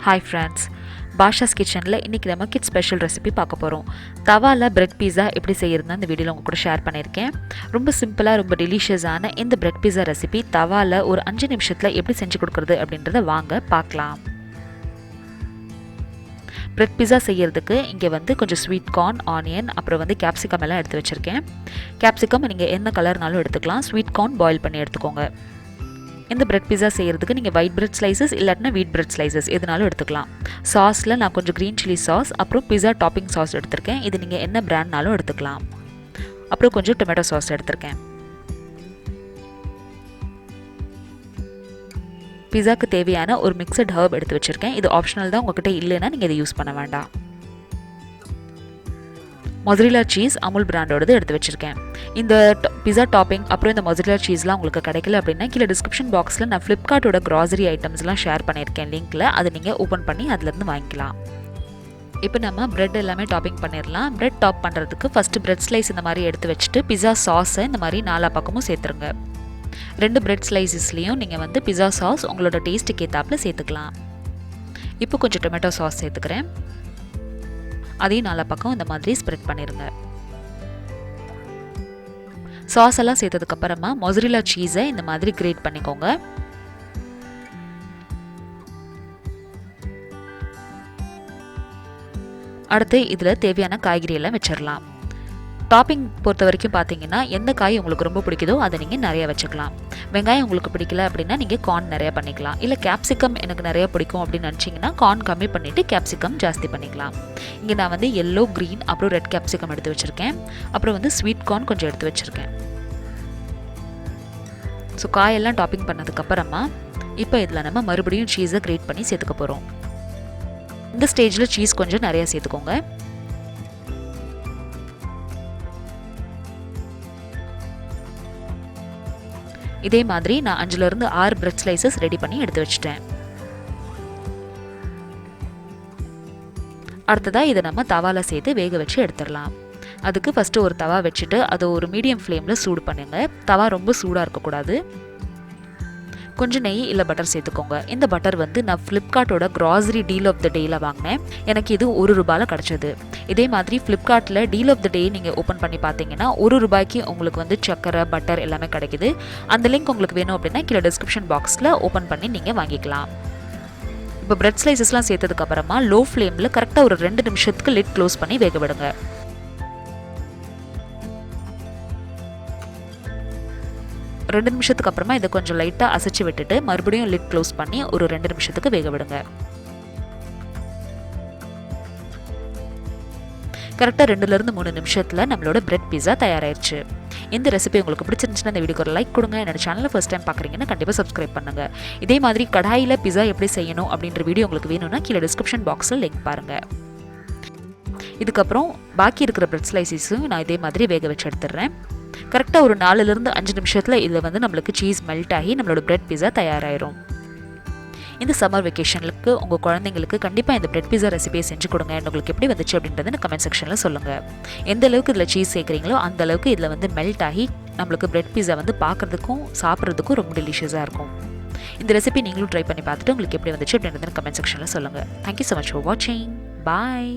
Hi friends, bashaskitchenல இன்னைக்கு நம்ம kit special recipe பார்க்க போறோம். தவால பிரெட் பீஸா எப்படி செய்யறதுன்னு இந்த வீடியோல உங்க கூட ஷேர் பண்ணிருக்கேன். ரொம்ப சிம்பிளா ரொம்ப டெலிஷியஸான இந்த பிரெட் பீஸா ரெசிபி தவால ஒரு 5 நிமிஷத்துல எப்படி செஞ்சு கொடுக்கிறது அப்படின்றத வாங்க பார்க்கலாம். பிரெட் பீஸா செய்யறதுக்கு இங்கே வந்து கொஞ்சம் ஸ்வீட் கார்ன், ஆனியன், அப்புறம் வந்து கேப்சிகம் எல்லாம் எடுத்து வச்சிருக்கேன். கேப்சிகம் நீங்கள் என்ன கலர்னாலும் எடுத்துக்கலாம். ஸ்வீட் கார்ன் பாயில் பண்ணி எடுத்துக்கோங்க. இந்த பிரெட் பீஸா செய்யறதுக்கு நீங்கள் ஒயிட் பிரெட் ஸ்லைசஸ் இல்லாட்டினா வீட் பிரெட் ஸ்லைசஸ் எதுனாலும் எடுத்துக்கலாம். சாஸில் நான் கொஞ்சம் க்ரீன் சில்லி சாஸ் அப்புறம் பிஸா டாப்பிங் சாஸ் எடுத்திருக்கேன். இது நீங்கள் என்ன பிராண்ட்னாலும் எடுத்துக்கலாம். அப்புறம் கொஞ்சம் டொமேட்டோ சாஸ் எடுத்திருக்கேன். பிஸாக்கு தேவையான ஒரு மிக்சட் ஹர்ப் எடுத்து வச்சுருக்கேன். இது ஆப்ஷனல் தான், உங்ககிட்ட இல்லைன்னா நீங்கள் இதை யூஸ் பண்ண வேண்டாம். மொசரில்லா சீஸ் அமுல் பிராண்டோடது எடுத்து வச்சுருக்கேன். இந்த பிஸா டாப்பிங் அப்புறம் இந்த மொசரில்லா சீஸ்லாம் உங்களுக்கு கிடைக்கல அப்படின்னா கீழே டிஸ்கிரிப்ஷன் பாக்ஸில் நான் ஃப்ளிப்கார்ட்டோட க்ராசரி ஐட்டம்ஸ்லாம் ஷேர் பண்ணியிருக்கேன் லிங்க்கில். அதை நீங்கள் ஓப்பன் பண்ணி அதுலேருந்து வாங்கிக்கலாம். இப்போ நம்ம பிரெட் எல்லாமே டாப்பிங் பண்ணிடலாம். பிரெட் டாப் பண்ணுறதுக்கு ஃபஸ்ட்டு பிரெட் ஸ்லைஸ் இந்த மாதிரி எடுத்து வச்சுட்டு பிஸா சாஸை இந்த மாதிரி 4 பக்கமும் சேர்த்துருங்க. 2 பிரெட் ஸ்லைசஸ்லேயும் நீங்கள் வந்து பிஸா சாஸ் உங்களோட டேஸ்ட்டுக்கு ஏற்றாப்புல சேர்த்துக்கலாம். இப்போ கொஞ்சம் டொமேட்டோ சாஸ் சேர்த்துக்கிறேன். அதையும் 4 பக்கம் இந்த மாதிரி ஸ்ப்ரெட் பண்ணிடுங்க. சாஸ் எல்லாம் சேர்த்ததுக்கப்புறமா மொசரில்லா சீஸை இந்த மாதிரி கிரேட் பண்ணிக்கோங்க. அடுத்து இதில் தேவையான காய்கறி எல்லாம் வச்சிடலாம். டாப்பிங் பொறுத்த வரைக்கும் பார்த்தீங்கன்னா எந்த காய் உங்களுக்கு ரொம்ப பிடிக்குதோ அதை நீங்கள் நிறைய வச்சுக்கலாம். வெங்காயம் உங்களுக்கு பிடிக்கல அப்படின்னா நீங்கள் கார்ன் நிறையா பண்ணிக்கலாம். இல்லை கேப்சிகம் எனக்கு நிறையா பிடிக்கும் அப்படின்னு நினச்சிங்கன்னா கார்ன் கம்மி பண்ணிவிட்டு கேப்சிகம் ஜாஸ்தி பண்ணிக்கலாம். இங்கே நான் வந்து எல்லோ, க்ரீன் அப்புறம் ரெட் கேப்சிகம் எடுத்து வச்சுருக்கேன். அப்புறம் வந்து ஸ்வீட் கார்ன் கொஞ்சம் எடுத்து வச்சுருக்கேன். ஸோ காயெல்லாம் டாப்பிங் பண்ணதுக்கப்புறமா இப்போ இதில் நம்ம மறுபடியும் சீஸை கிரேட் பண்ணி சேர்த்துக்க போகிறோம். இந்த ஸ்டேஜில் சீஸ் கொஞ்சம் நிறையா சேர்த்துக்கோங்க. இதே மாதிரி நான் 5லிருந்து 6 பிரெட் ஸ்லைசஸ் ரெடி பண்ணி எடுத்து வச்சிட்டேன். அடுத்ததாக இதை நம்ம தவால சேர்த்து வேக வச்சு எடுத்துடலாம். அதுக்கு ஃபஸ்ட்டு ஒரு தவா வச்சுட்டு அதை ஒரு மீடியம் ஃப்ளேமில் சூடு பண்ணுங்க. தவா ரொம்ப சூடாக இருக்கக்கூடாது. கொஞ்சம் நெய் இல்லை பட்டர் சேர்த்துக்கோங்க. இந்த பட்டர் வந்து நான் ஃப்ளிப்கார்ட்டோட க்ராசரி டீல் ஆஃப் த டேயில் வாங்கினேன். எனக்கு இது ₹1 கிடச்சிது. இதே மாதிரி ஃப்ளிப்கார்ட்டில் டீல் ஆஃப் த டே நீங்கள் ஓப்பன் பண்ணி பார்த்தீங்கன்னா ₹1 உங்களுக்கு வந்து சக்கரை, பட்டர் எல்லாமே கிடைக்குது. அந்த லிங்க் உங்களுக்கு வேணும் அப்படின்னா கீழே டிஸ்கிரிப்ஷன் பாக்ஸில் ஓப்பன் பண்ணி நீங்கள் வாங்கிக்கலாம். இப்போ பிரெட் ஸ்லைசஸ்லாம் சேர்த்ததுக்கப்புறமா லோ ஃப்ளேமில் கரெக்டாக ஒரு 2 நிமிஷத்துக்கு லிட் க்ளோஸ் பண்ணி வேக விடுங்க. 2 நிமிஷத்துக்கு அப்புறமா இதை கொஞ்சம் லைட்டாக அசைச்சு விட்டுட்டு மறுபடியும் லிட் க்ளோஸ் பண்ணி ஒரு 2 நிமிஷத்துக்கு வேக விடுங்க. கரெக்டாக 2லிருந்து 3 நிமிஷத்தில் நம்மளோட பிரெட் பீஸா தயாராகிடுச்சு. இந்த ரெசிபி உங்களுக்கு பிடிச்சிருந்துச்சுன்னா இந்த வீடியோக்கு ஒரு லைக் கொடுங்க. என்னோட சேனலை ஃபர்ஸ்ட் டைம் பார்க்குறீங்கன்னா கண்டிப்பாக சப்ஸ்கிரைப் பண்ணுங்கள். இதே மாதிரி கடாயில் பிஸா எப்படி செய்யணும் அப்படின்ற வீடியோ உங்களுக்கு வேணும்னா கீழே டிஸ்கிரிப்ஷன் பாக்ஸில் லிங்க் பாருங்கள். இதுக்கப்புறம் பாக்கி இருக்கிற பிரெட் ஸ்லைசஸும் நான் இதே மாதிரி வேக வச்சு எடுத்துடுறேன். கரெக்டாக ஒரு 4லிருந்து 5 நிமிஷத்தில் இதில் வந்து நம்மளுக்கு சீஸ் மெல்ட் ஆகி நம்மளோட பிரெட் பீஸா தயாராகிடும். இந்த சம்மர் வெக்கேஷனுக்கு உங்கள் குழந்தைங்களுக்கு கண்டிப்பாக இந்த பிரெட் பீஸா ரெசிபியை செஞ்சு கொடுங்க. உங்களுக்கு எப்படி வந்துச்சு அப்படின்றத இந்த கமெண்ட் செக்ஷனில் சொல்லுங்கள். எந்த அளவுக்கு இதில் சீஸ் சேர்க்குறீங்களோ அந்த அளவுக்கு இதில் வந்து மெல்ட் ஆகி நம்மளுக்கு பிரெட் பீஸா வந்து பார்க்குறதுக்கும் சாப்பிட்றதுக்கும் ரொம்ப டெலிஷியஸாக இருக்கும். இந்த ரெசிபி நீங்களும் ட்ரை பண்ணி பார்த்துட்டு உங்களுக்கு எப்படி வந்துச்சு அப்படின்றத கமெண்ட் செக்ஷனில் சொல்லுங்கள். தேங்க்யூ ஸோ மச் ஃபார் வாட்சிங். பாய்.